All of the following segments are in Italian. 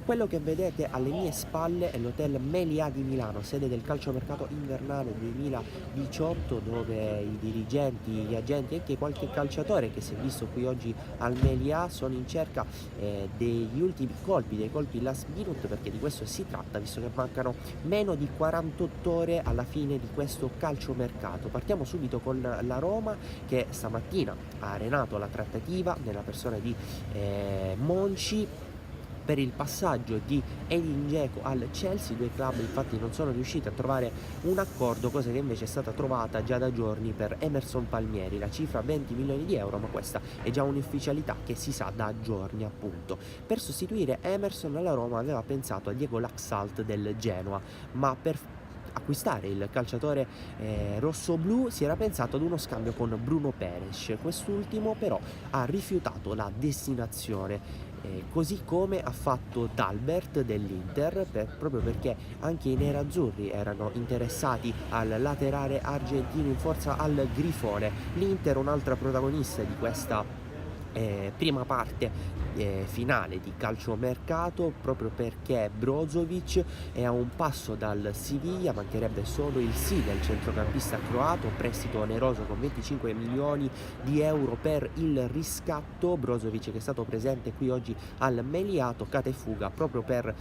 Quello che vedete alle mie spalle è l'hotel Meliá di Milano, sede del calciomercato invernale 2018, dove i dirigenti, gli agenti e anche qualche calciatore che si è visto qui oggi al Meliá sono in cerca degli ultimi colpi, dei colpi last minute, perché di questo si tratta, visto che mancano meno di 48 ore alla fine di questo calciomercato. Partiamo subito con la Roma, che stamattina ha arenato la trattativa nella persona di Monchi per il passaggio di Edin Dzeko al Chelsea. I due club infatti non sono riusciti a trovare un accordo, cosa che invece è stata trovata già da giorni per Emerson Palmieri. La cifra 20 milioni di euro, ma questa è già un'ufficialità che si sa da giorni appunto. Per sostituire Emerson, la Roma aveva pensato a Diego Laxalt del Genoa, ma per acquistare il calciatore rossoblu si era pensato ad uno scambio con Bruno Peres. Quest'ultimo però ha rifiutato la destinazione, così come ha fatto Dalbert dell'Inter, proprio perché anche i nerazzurri erano interessati al laterale argentino in forza al Grifone. L'Inter, un'altra protagonista di questa prima parte finale di calciomercato, proprio perché Brozovic è a un passo dal Siviglia, mancherebbe solo il sì del centrocampista croato, prestito oneroso con 25 milioni di euro per il riscatto. Brozovic, che è stato presente qui oggi al Meliá, toccata e fuga proprio per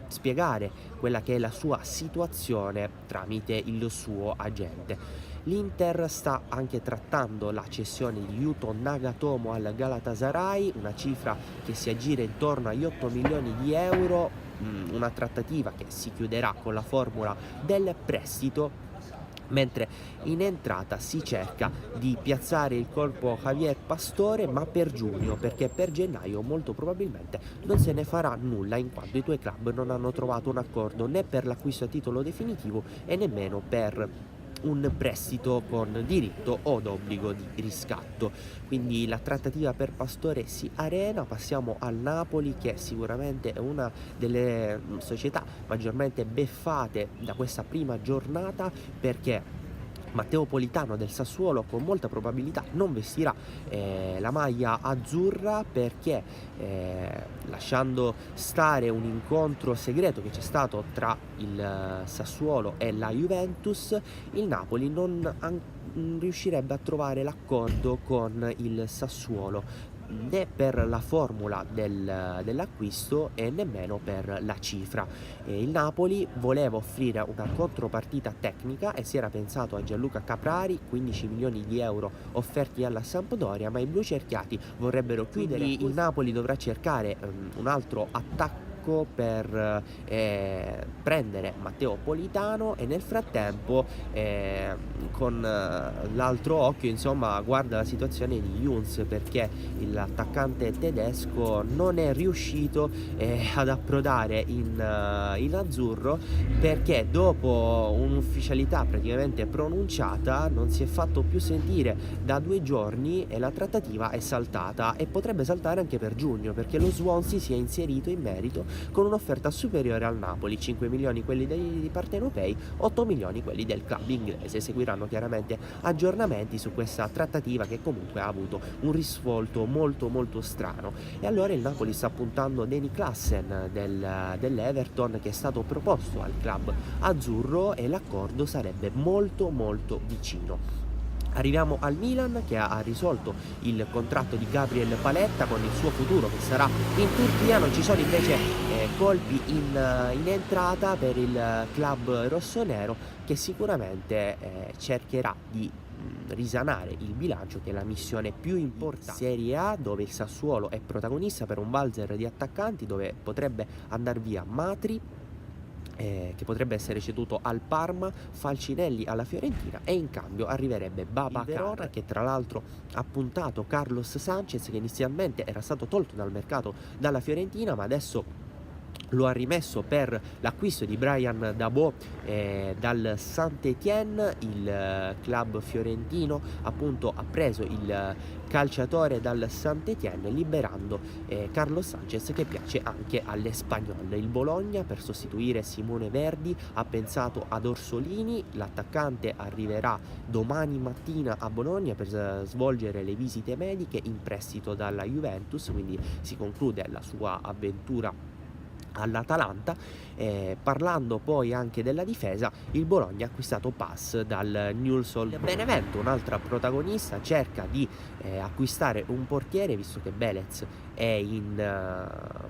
spiegare quella che è la sua situazione tramite il suo agente. L'Inter sta anche trattando la cessione di Yuto Nagatomo al Galatasaray, una cifra che si aggira intorno agli 8 milioni di euro, una trattativa che si chiuderà con la formula del prestito, mentre in entrata si cerca di piazzare il colpo Javier Pastore, ma per giugno, perché per gennaio molto probabilmente non se ne farà nulla, in quanto i due club non hanno trovato un accordo né per l'acquisto a titolo definitivo e nemmeno per un prestito con diritto o d'obbligo di riscatto. Quindi la trattativa per Pastore si arena. Passiamo al Napoli, che sicuramente è una delle società maggiormente beffate da questa prima giornata, perché Matteo Politano del Sassuolo con molta probabilità non vestirà la maglia azzurra, perché lasciando stare un incontro segreto che c'è stato tra il Sassuolo e la Juventus, il Napoli non riuscirebbe a trovare l'accordo con il Sassuolo, né per la formula dell'acquisto e nemmeno per la cifra. Il Napoli voleva offrire una contropartita tecnica e si era pensato a Gianluca Caprari, 15 milioni di euro offerti alla Sampdoria, ma i blucerchiati vorrebbero chiudere. Quindi il Napoli dovrà cercare un altro attacco per prendere Matteo Politano, e nel frattempo con l'altro occhio insomma guarda la situazione di Younes, perché l'attaccante tedesco non è riuscito ad approdare in azzurro, perché dopo un'ufficialità praticamente pronunciata non si è fatto più sentire da 2 giorni e la trattativa è saltata, e potrebbe saltare anche per giugno, perché lo Swansea si è inserito in merito con un'offerta superiore al Napoli, 5 milioni quelli dei partenopei, 8 milioni quelli del club inglese. Seguiranno chiaramente aggiornamenti su questa trattativa, che comunque ha avuto un risvolto molto strano. E allora il Napoli sta puntando Danny Classen dell'Everton, che è stato proposto al club azzurro, e l'accordo sarebbe molto vicino. Arriviamo al Milan, che ha risolto il contratto di Gabriel Paletta con il suo futuro, che sarà in Turchia. Non ci sono invece colpi in entrata per il club rossonero, che sicuramente cercherà di risanare il bilancio, che è la missione più importante. Serie A, dove il Sassuolo è protagonista per un valzer di attaccanti, dove potrebbe andare via Matri, che potrebbe essere ceduto al Parma, Falcinelli alla Fiorentina, e in cambio arriverebbe Babacar, Verona, che tra l'altro ha puntato Carlos Sanchez, che inizialmente era stato tolto dal mercato dalla Fiorentina, ma adesso lo ha rimesso per l'acquisto di Brian Dabò dal Saint-Étienne. Il club fiorentino appunto ha preso il calciatore dal Saint-Étienne, liberando Carlos Sanchez, che piace anche alle spagnole. Il Bologna, per sostituire Simone Verdi, ha pensato ad Orsolini. L'attaccante arriverà domani mattina a Bologna per svolgere le visite mediche in prestito dalla Juventus, quindi si conclude la sua avventura all'Atalanta. Parlando poi anche della difesa, il Bologna ha acquistato Pass dal Newell's Old Benevento, un'altra protagonista, cerca di acquistare un portiere visto che Belez è in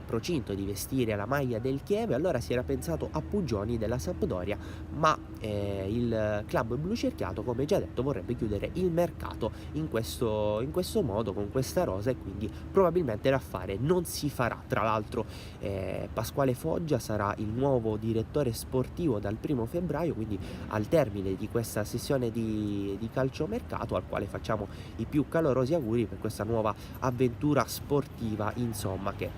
procinto di vestire la maglia del Chievo, allora si era pensato a Pugioni della Sampdoria, ma il club blucerchiato, come già detto, vorrebbe chiudere il mercato in questo modo, con questa rosa, e quindi probabilmente l'affare non si farà. Tra l'altro Pasquale Foggia sarà il nuovo direttore sportivo dal 1° febbraio, quindi al termine di questa sessione di calciomercato, al quale facciamo i più calorosi auguri per questa nuova avventura sportiva, insomma, che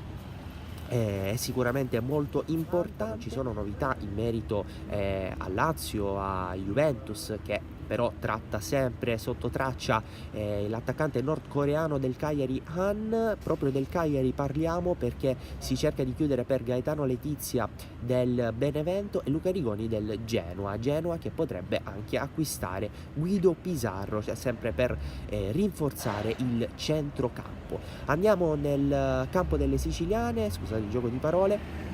è sicuramente molto importante. Ci sono novità in merito a Lazio, a Juventus, che però tratta sempre sotto traccia l'attaccante nordcoreano del Cagliari Han. Proprio del Cagliari parliamo perché si cerca di chiudere per Gaetano Letizia del Benevento e Luca Rigoni del Genoa, che potrebbe anche acquistare Guido Pizarro, cioè sempre per rinforzare il centrocampo. Andiamo nel campo delle siciliane, scusate il gioco di parole,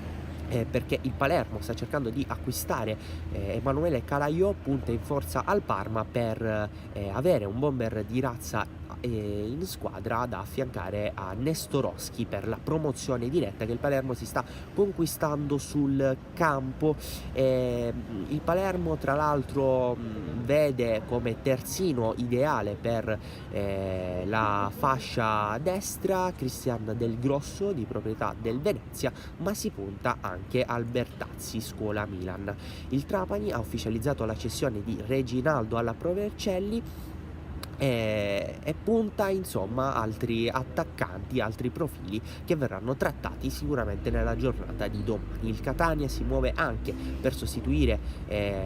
perché il Palermo sta cercando di acquistare Emanuele Calaiò, punta in forza al Parma, per avere un bomber di razza in squadra da affiancare a Nestorowski per la promozione diretta che il Palermo si sta conquistando sul campo. Il Palermo, tra l'altro, vede come terzino ideale per la fascia destra Cristian Del Grosso, di proprietà del Venezia, ma si punta anche al Bertazzi, scuola Milan. Il Trapani ha ufficializzato la cessione di Reginaldo alla Pro Vercelli e punta insomma altri attaccanti, altri profili che verranno trattati sicuramente nella giornata di domani. Il Catania si muove anche per sostituire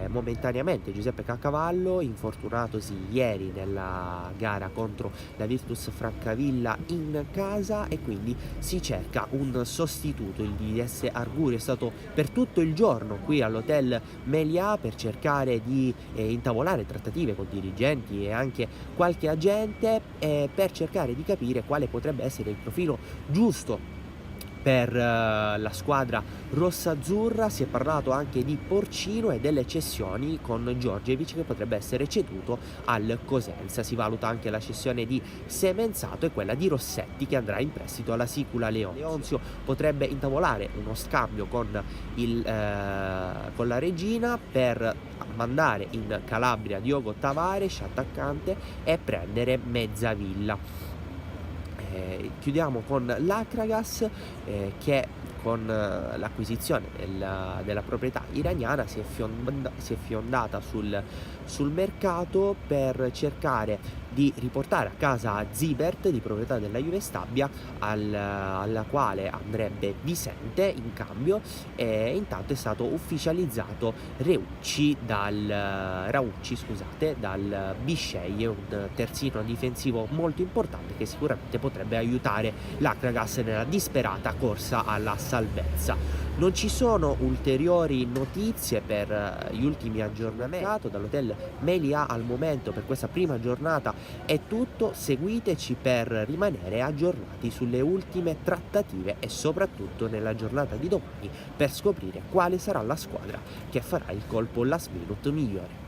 momentaneamente Giuseppe Caccavallo, infortunatosi ieri nella gara contro la Virtus Francavilla in casa, e quindi si cerca un sostituto. Il DS Arguri è stato per tutto il giorno qui all'hotel Meliá per cercare di intavolare trattative con dirigenti e anche qualche agente, per cercare di capire quale potrebbe essere il profilo giusto per la squadra rossazzurra. Si è parlato anche di Porcino e delle cessioni con Giorgevic, che potrebbe essere ceduto al Cosenza. Si valuta anche la cessione di Semenzato e quella di Rossetti, che andrà in prestito alla Sicula Leonzio. Potrebbe intavolare uno scambio con la Regina per mandare in Calabria Diogo Tavares, attaccante, e prendere Mezzavilla. Chiudiamo con l'Akragas, che con l'acquisizione della proprietà iraniana si è fiondata sul mercato per cercare di riportare a casa Zibert, di proprietà della Juve Stabia, alla quale andrebbe Vicente in cambio, e intanto è stato ufficializzato Raucci dal Bisceglie, un terzino difensivo molto importante che sicuramente potrebbe aiutare l'Akragas nella disperata corsa alla salvezza. Non ci sono ulteriori notizie per gli ultimi aggiornamenti dall'hotel Meliá al momento. Per questa prima giornata è tutto. Seguiteci per rimanere aggiornati sulle ultime trattative e soprattutto nella giornata di domani per scoprire quale sarà la squadra che farà il colpo last minute migliore.